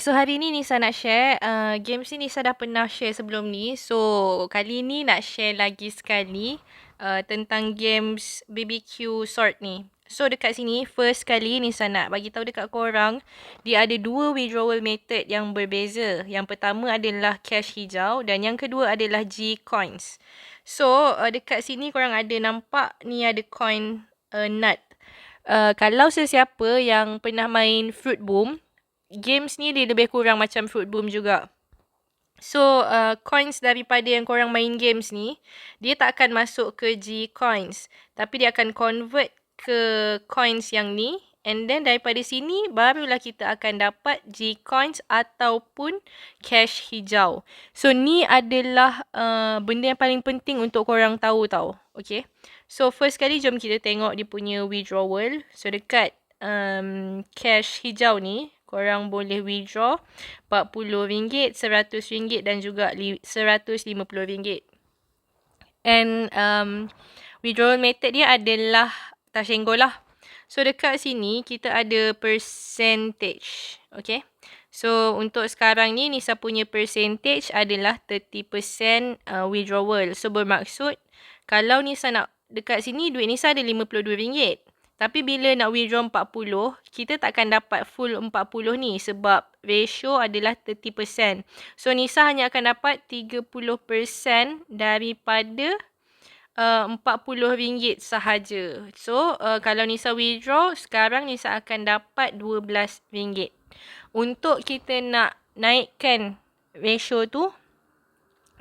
So hari ni Nisa nak share games ni Nisa dah pernah share sebelum ni. So kali ni nak share lagi sekali tentang games BBQ sort ni. So dekat sini first kali Nisa nak bagi tahu dekat korang dia ada dua withdrawal method yang berbeza. Yang pertama adalah cash hijau dan yang kedua adalah G coins. So dekat sini korang ada nampak ni ada coin nut. Kalau sesiapa yang pernah main Fruit Boom, games ni dia lebih kurang macam Fruit Boom juga. So, coins daripada yang korang main games ni, dia tak akan masuk ke G coins. Tapi dia akan convert ke coins yang ni. And then daripada sini, barulah kita akan dapat G coins ataupun cash hijau. So, ni adalah benda yang paling penting untuk korang tahu tau. Okay. So, first kali jom kita tengok dia punya withdrawal. So, dekat cash hijau ni, korang boleh withdraw RM40, RM100 dan juga RM150. And withdrawal method dia adalah touch and go lah. So dekat sini kita ada percentage. Okay. So untuk sekarang ni Nisa punya percentage adalah 30% withdrawal. So bermaksud kalau Nisa nak dekat sini duit Nisa ada RM52. Tapi bila nak withdraw 40, kita takkan dapat full 40 ni sebab ratio adalah 30%. So Nisa hanya akan dapat 30% daripada RM40 sahaja. So kalau Nisa withdraw, sekarang Nisa akan dapat RM12. Untuk kita nak naikkan ratio tu,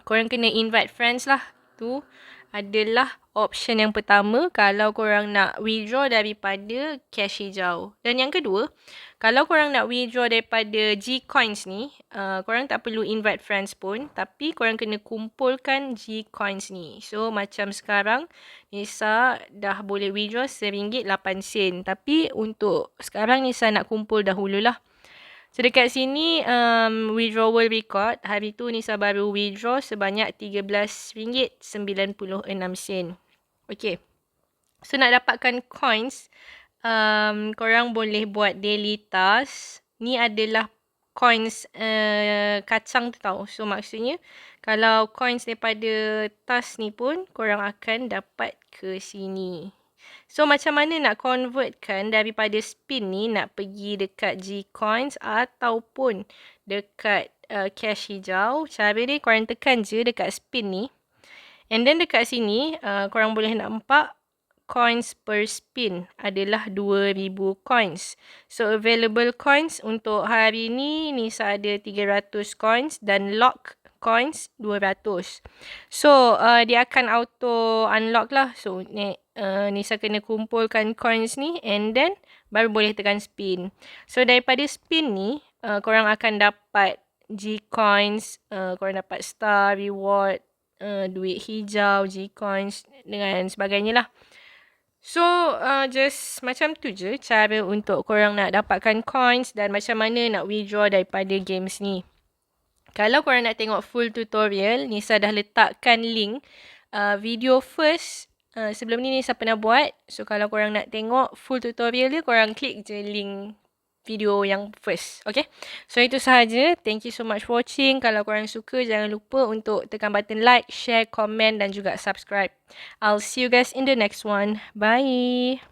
korang kena invite friends lah. Tu adalah option yang pertama kalau korang nak withdraw daripada cash hijau. Dan yang kedua, kalau korang nak withdraw daripada G coins ni, korang tak perlu invite friends pun, tapi korang kena kumpulkan G coins ni. So macam sekarang, Nisa dah boleh withdraw RM1.08. Tapi untuk sekarang Nisa nak kumpul dahululah. So dekat sini withdrawal record, hari tu Nisa baru withdraw sebanyak RM13.96. Okay. So nak dapatkan coins, korang boleh buat daily task. Ni adalah coins kacang tu tau. So maksudnya kalau coins daripada task ni pun korang akan dapat ke sini. So macam mana nak convertkan daripada spin ni nak pergi dekat G coins ataupun dekat cash hijau. Cara dia korang tekan je dekat spin ni. And then dekat sini korang boleh nampak coins per spin adalah 2000 coins. So available coins untuk hari ni Nisa ada 300 coins dan lock coins 200. So dia akan auto unlock lah. So Nisa kena kumpulkan coins ni and then baru boleh tekan spin. So daripada spin ni korang akan dapat G coins, korang dapat star, reward, duit hijau, G coins dengan sebagainya lah. So just macam tu je cara untuk korang nak dapatkan coins dan macam mana nak withdraw daripada games ni. Kalau korang nak tengok full tutorial, Nisa dah letakkan link video first. Sebelum ni Nisa pernah buat. So kalau korang nak tengok full tutorial dia, korang klik je link video yang first. Okay. So itu sahaja. Thank you so much for watching. Kalau korang suka, jangan lupa untuk tekan button like, share, komen dan juga subscribe. I'll see you guys in the next one. Bye.